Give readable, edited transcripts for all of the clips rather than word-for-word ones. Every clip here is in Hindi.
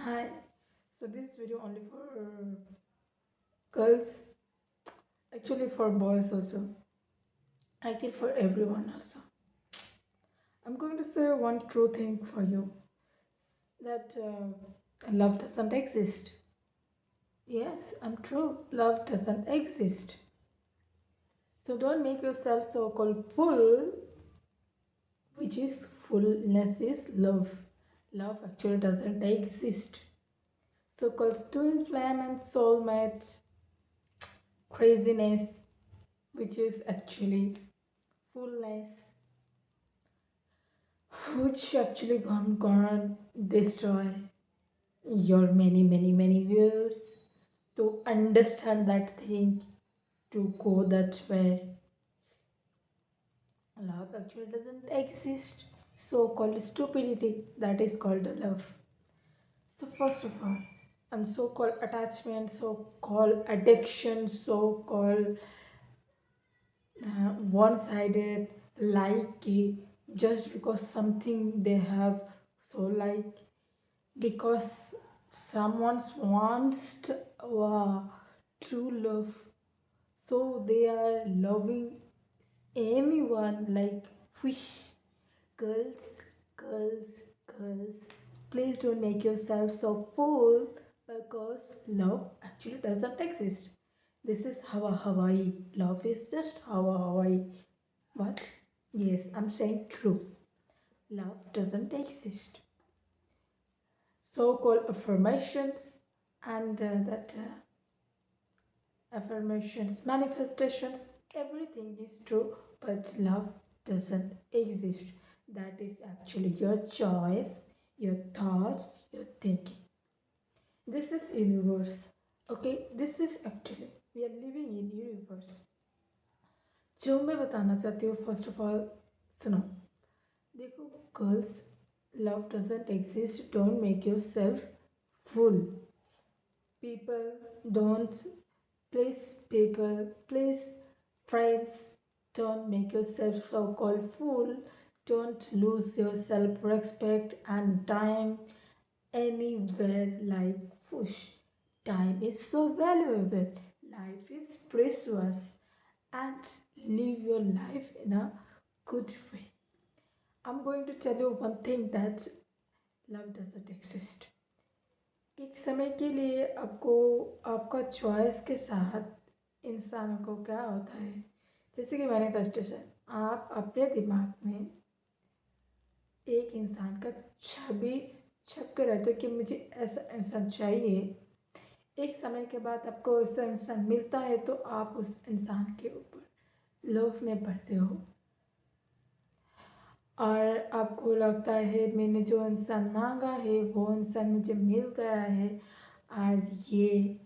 Hi. So this video only for girls, actually for boys also, actually for everyone also. I'm going to say one true thing for you that love doesn't exist. Yes, I'm true. Love doesn't exist. So don't make yourself so called full, which is fullness is love. Love actually doesn't exist. So called twin flame and soulmates, craziness, which is actually fullness, which actually gonna destroy your many years to understand that thing, to go that way. Love actually doesn't exist. So called stupidity, that is called love. So first of all, and so called attachment, so called addiction, so called one-sided like just because something they have, so like because someone wants true love, so they are loving anyone like fish. Girls girls girls please don't make yourself so full, because love actually doesn't exist. This is Hawaii. Love is just Hawaii. What? Yes, I'm saying true. Love doesn't exist. So called affirmations and that affirmations, manifestations, everything is true, but love doesn't exist. That is actually your choice, your thoughts, your thinking. This is universe. Okay, this is actually we are living in universe. जो मैं बताना चाहती हूँ फर्स्ट ऑफ ऑल सुनो. देखो girls, love doesn't exist. Don't make your self full. People don't, please, people, please, friends, don't make yourself so called fool. Don't lose your self respect and time anywhere like push. Time is so valuable, life is precious, and live your life in a good way. I'm going to tell you one thing, that love doesn't exist. एक समय के लिए आपको आपका चॉइस के साथ इंसानों को क्या होता है, जैसे कि मैनिफेस्टेशन, आप अपने दिमाग में एक इंसान का छवि छप कर रहते हो कि मुझे ऐसा इंसान चाहिए. एक समय के बाद आपको ऐसा इंसान मिलता है तो आप उस इंसान के ऊपर लव में पड़ते हो, और आपको लगता है मैंने जो इंसान मांगा है वो इंसान मुझे मिल गया है, और ये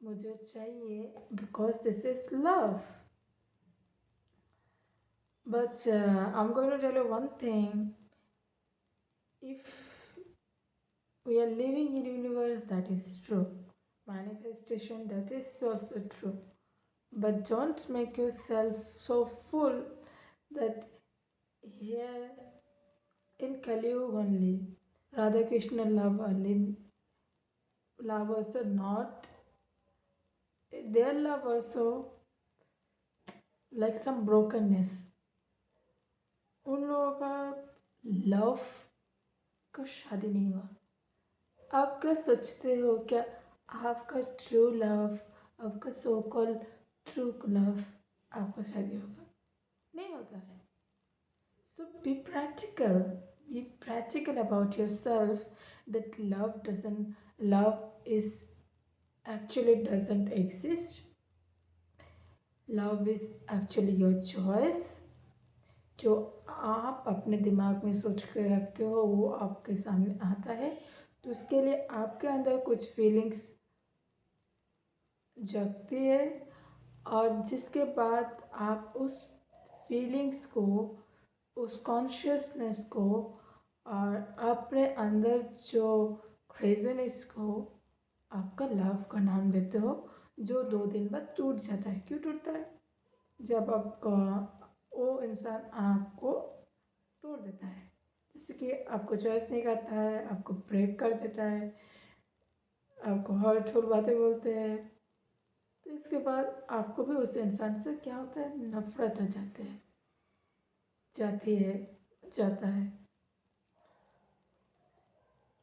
मुझे चाहिए, because this is love. But I'm going to tell you one thing. If we are living in universe, that is true. Manifestation, that is also true. But don't make yourself so full that here in Kaliyug only, Radha Krishna love only, love also not, their love also like some brokenness. उन लोगों का लव का शादी नहीं हुआ. आप क्या सोचते हो, क्या आपका ट्रू लव, आपका सो कॉल्ड ट्रू लव, आपका शादी होगा? नहीं होता है. So be practical about yourself, that love is actually doesn't exist. Love is actually your choice. जो आप अपने दिमाग में सोच कर रखते हो वो आपके सामने आता है, तो उसके लिए आपके अंदर कुछ फीलिंग्स जगती है, और जिसके बाद आप उस फीलिंग्स को, उस कॉन्शियसनेस को, और अपने अंदर जो क्रेजीनेस को आपका लव का नाम देते हो, जो 2 दिन बाद टूट जाता है. क्यों टूटता है? जब आपका वो इंसान आपको तोड़ देता है. जैसे कि आपको चॉइस नहीं करता है, आपको ब्रेक कर देता है, आपको हर्टफुल बातें बोलते हैं, तो इसके बाद आपको भी उस इंसान से क्या होता है, नफरत हो जाती है, जाती है, जाता है।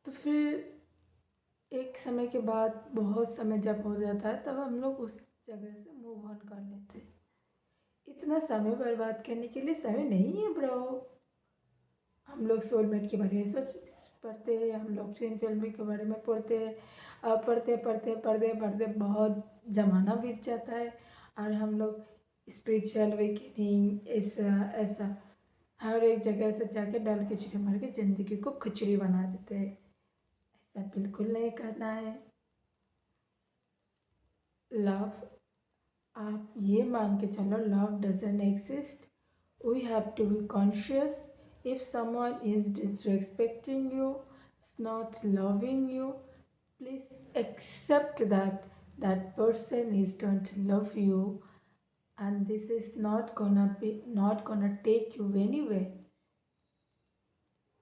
तो फिर एक समय के बाद, बहुत समय जब हो जाता है, तब हम लोग उस जगह से मूव ऑन कर लेते हैं। इतना समय बर्बाद करने के लिए समय नहीं है ब्रो। हम लोग सोलमेट के बारे में सोच पढ़ते हैं, हम लोग ट्विन फिल्म के बारे में पढ़ते हैं, और पढ़ते पढ़ते पढ़ते पढ़ते बहुत ज़माना बीत जाता है, और हम लोग स्पिरिचुअल अवेकनिंग ऐसा ऐसा हर एक जगह से जाके डाल खिचड़ी मार के ज़िंदगी को खिचड़ी बना देते हैं। ऐसा बिल्कुल नहीं करना है। लव, आप ये मान के चलो, love doesn't exist. We have to be conscious. If someone is disrespecting you, is not loving you, please accept that that person is don't love you, and this is not gonna take you anywhere.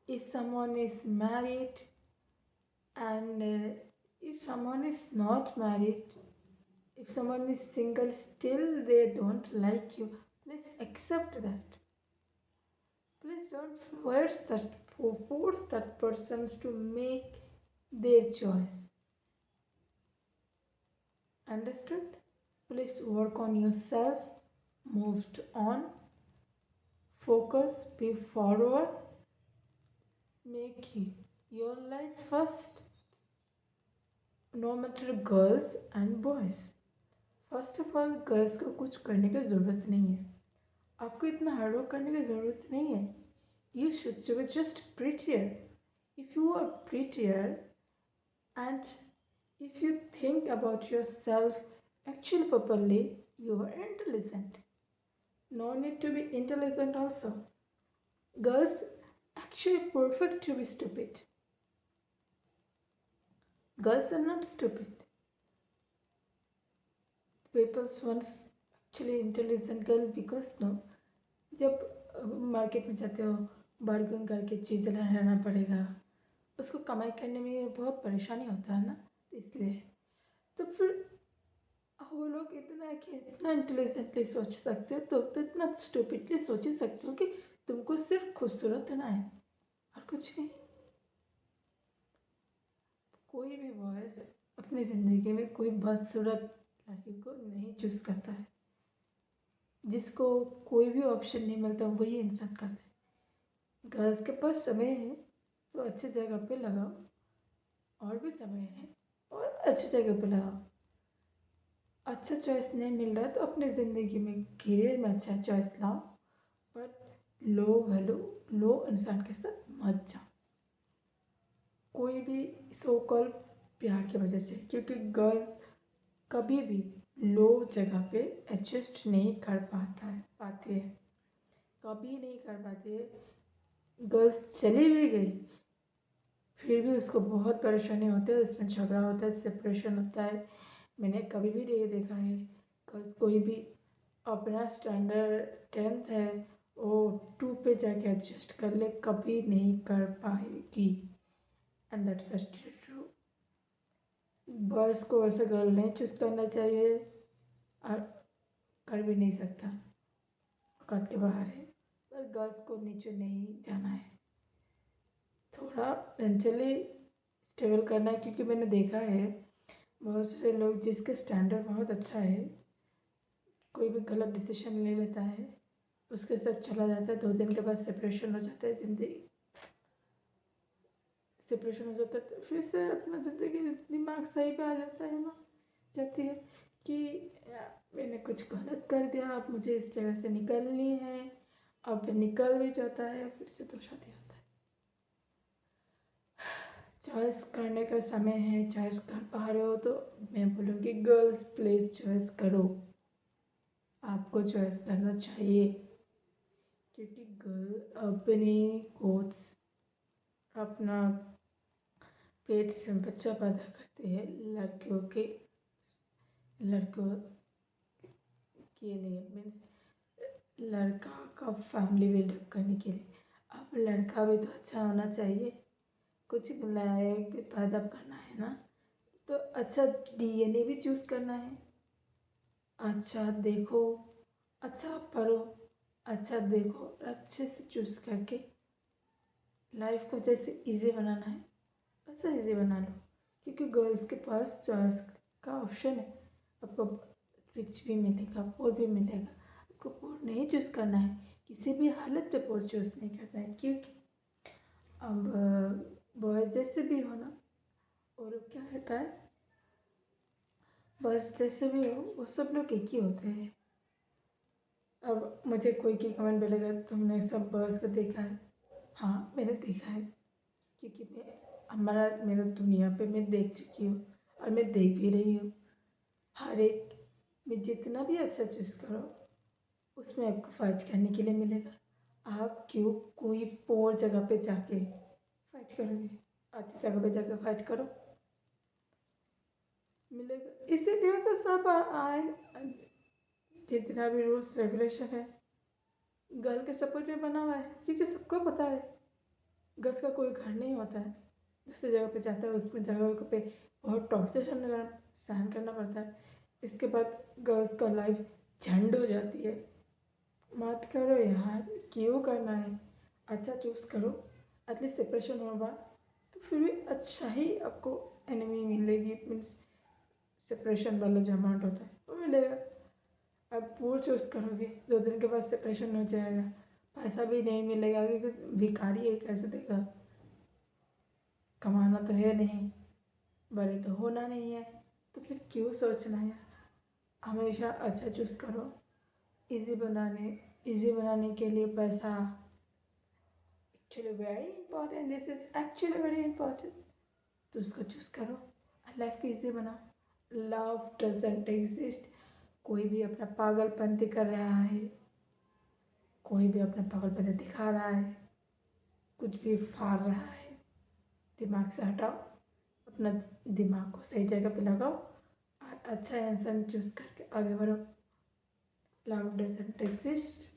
If someone is married, and if someone is not married, if someone is single, still they don't like you, please accept that. Please don't force that person to make their choice. Understood? Please work on yourself, moved on, focus, be forward, make your life first, no matter girls and boys. First of all, girls को कुछ करने की ज़रूरत नहीं है, आपको इतना हार्डवर्क करने की ज़रूरत नहीं है। You should be just prettier. If you are prettier and if you think about yourself actually properly, you are intelligent. No need to be intelligent also. Girls actually perfect to be stupid. Girls are not stupid. People once actually intelligent girl because no, जब मार्केट में जाते हो, बार्गेन करके चीज़ें लाना पड़ेगा, उसको कमाई करने में बहुत परेशानी होता है ना, इसलिए तो फिर वो लोग इतना इंटेलिजेंटली सोच सकते हो, तो इतना स्टूपिडली सोच ही सकते हो कि तुमको सिर्फ खूबसूरत होना है और कुछ नहीं। कोई भी बॉयज अपनी ज़िंदगी में कोई बदसूरत लड़की को नहीं चूज़ करता है। जिसको कोई भी ऑप्शन नहीं मिलता वही इंसान करता है। गर्ल्स के पास समय है तो अच्छी जगह पे लगाओ, और भी समय है और अच्छी जगह पे लगाओ। अच्छा चॉइस नहीं मिल रहा तो अपनी ज़िंदगी में करियर में अच्छा चॉइस लाओ, बट लो वैल्यू लो इंसान के साथ मत जाओ कोई भी सो कॉल प्यार की वजह से, क्योंकि गर्ल कभी भी लो जगह पे एडजस्ट नहीं कर पाती है, कभी नहीं कर पाती है। गर्ल्स चली भी गई फिर भी उसको बहुत परेशानी होती है, उसमें झगड़ा होता है, सेपरेशन होता है। मैंने कभी भी नहीं देखा है गर्ल्स कोई भी अपना स्टैंडर्ड 10th है वो 2 पे जाके एडजस्ट कर ले, कभी नहीं कर पाएगी। And that's such true. Boys को वैसे गर्ल नहीं चूज करना चाहिए और कर भी नहीं सकता, औकात के बाहर है, पर गर्ल्स को नीचे नहीं जाना है, थोड़ा मेंटली स्टेबल करना है। क्योंकि मैंने देखा है बहुत सारे लोग जिसके स्टैंडर्ड बहुत अच्छा है, कोई भी गलत डिसीजन ले लेता है, उसके साथ चला जाता है, 2 दिन के बाद सेपरेशन हो जाता है, ज़िंदगी सेपरेशन हो जाता है, तो फिर से अपना ज़िंदगी दिमाग सही पे आ जाता है ना, जाती है कि मैंने कुछ गलत कर दिया, अब मुझे इस जगह से निकलनी है। अब निकल भी जाता है, फिर से तो शादी होता है। चॉइस करने का समय है, चॉइस कर पा रहे हो तो मैं बोलूँगी गर्ल्स प्लीज़ चॉइस करो, आपको चॉइस करना चाहिए। क्योंकि गर्ल अपने कोच अपना पेट से बच्चा पैदा करती है लड़कों के लिए, मीन्स लड़का का फैमिली बिल्डअप करने के लिए। अब अब लड़का भी तो अच्छा होना चाहिए, कुछ लायक भी पैदा करना है ना, तो अच्छा डीएनए भी चूज़ करना है। अच्छा देखो, अच्छा पढ़ो, अच्छा देखो, अच्छे से चूज़ करके लाइफ को जैसे इजी बनाना है वैसा इजी बना लो, क्योंकि गर्ल्स के पास चॉइस का ऑप्शन है। आपको रिच भी मिलेगा, पोर भी मिलेगा, आपको पोर नहीं चूज़ करना है, किसी भी हालत में पोर चूज़ नहीं करना है, क्योंकि अब बॉयज जैसे भी हो ना, और क्या रहता है, बॉयज जैसे भी हो वो सब लोग एक ही होते हैं। अब मुझे कोई की कमेंट बोलेगा तुमने सब बॉयज़ को देखा है, हाँ मैंने देखा है, क्योंकि मेरा दुनिया पे मैं देख चुकी हूँ और मैं देख भी रही हूँ। हर एक में जितना भी अच्छा चूज़ करो उसमें आपको फाइट करने के लिए मिलेगा। आप क्यों कोई पोर जगह पे जाके फाइट करोगे, अच्छी जगह पे जाके फाइट करो, मिलेगा। इसीलिए तो सब आए, जितना भी रूल्स रेगुलेशन है गर्ल के सपोर्ट में बना हुआ है, क्योंकि सबको पता है गर्ल्स का कोई घर नहीं होता है। दूसरी जगह पे जाता है उसमें जगह पे बहुत टॉर्चर सहन करना पड़ता है। इसके बाद गर्ल्स का लाइफ झंड हो जाती है। मत करो यार, क्यों करना है, अच्छा चूज़ करो। एटलीस्ट सेपरेशन होगा तो फिर भी अच्छा ही आपको एनिमी मिलेगी, मीन्स सेपरेशन वाला जो अमाउंट होता है वो मिलेगा। अब वो चूज़ करोगे 2 दिन के बाद सेपरेशन हो जाएगा, पैसा भी नहीं मिलेगा, क्योंकि भिखारी है कैसे देगा, कमाना तो है नहीं, बड़े तो होना नहीं है, तो फिर क्यों सोचना है। हमेशा अच्छा चूज़ करो। इजी बनाने इजी बनाने के लिए पैसा actually very important, this is actually very important, तो उसको चूज़ करो, लाइफ को इजी बनाओ। Love doesn't exist. कोई भी अपना पागलपंती कर रहा है, कोई भी अपना पागलपंती दिखा रहा है, कुछ भी फाड़ रहा है, दिमाग से हटाओ, अपना दिमाग को सही जगह पे लगाओ और अच्छा इंसान चूज़ करके आगे बढ़ो। Love doesn't exist.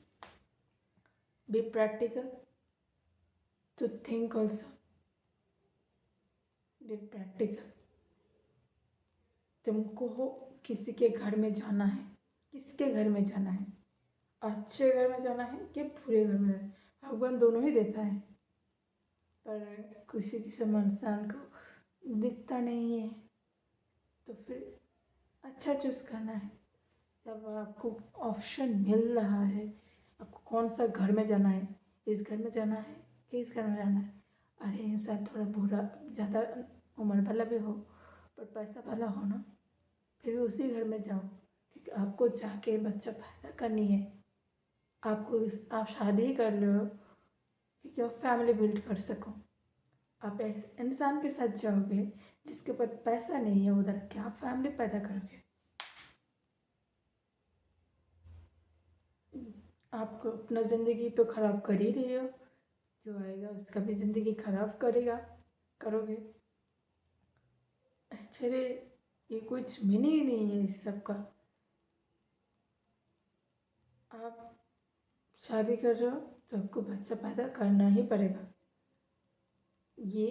Be practical to think also. Be practical. तुमको किसी के घर में जाना है, किसके घर में जाना है, अच्छे घर में जाना है कि बुरे घर में, भगवान दोनों ही देता है, पर किसी किसी इंसान को दिखता नहीं है, तो फिर अच्छा चूज़ करना है। जब आपको ऑप्शन मिल रहा है, आपको कौन सा घर में जाना है, इस घर में जाना है कि इस घर में जाना है, अरे इंसान थोड़ा बुरा ज़्यादा उम्र वाला भी हो पर पैसा वाला हो ना, फिर भी उसी घर में जाओ, क्योंकि आपको जाके बच्चा पैदा करनी है। आप शादी ही कर लो क्योंकि आप फैमिली बिल्ड कर सको। आप ऐसे इंसान के साथ जाओगे जिसके पास पैसा नहीं है, उधर क्या फैमिली पैदा करोगे। आपको अपना ज़िंदगी तो ख़राब कर ही रहे हो, जो आएगा उसका भी ज़िंदगी ख़राब करोगे। एक्चुअली ये कुछ मीनिंग ही नहीं है इस सब का। आप शादी कर रहे हो तो आपको बच्चा पैदा करना ही पड़ेगा, ये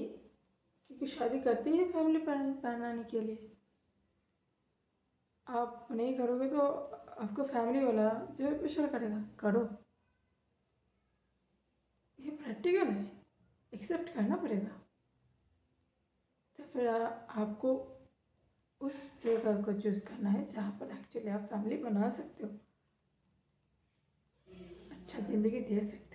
क्योंकि शादी करते ही फैमिली बनाने के लिए। आप नहीं करोगे तो आपको फैमिली वाला जो है प्रेशर करेगा, करो, ये प्रैक्टिकल है, एक्सेप्ट करना पड़ेगा। तो फिर आपको उस जगह को चूज़ करना है जहाँ पर एक्चुअली आप फैमिली बना सकते हो, अच्छा ज़िंदगी दे सकते हो।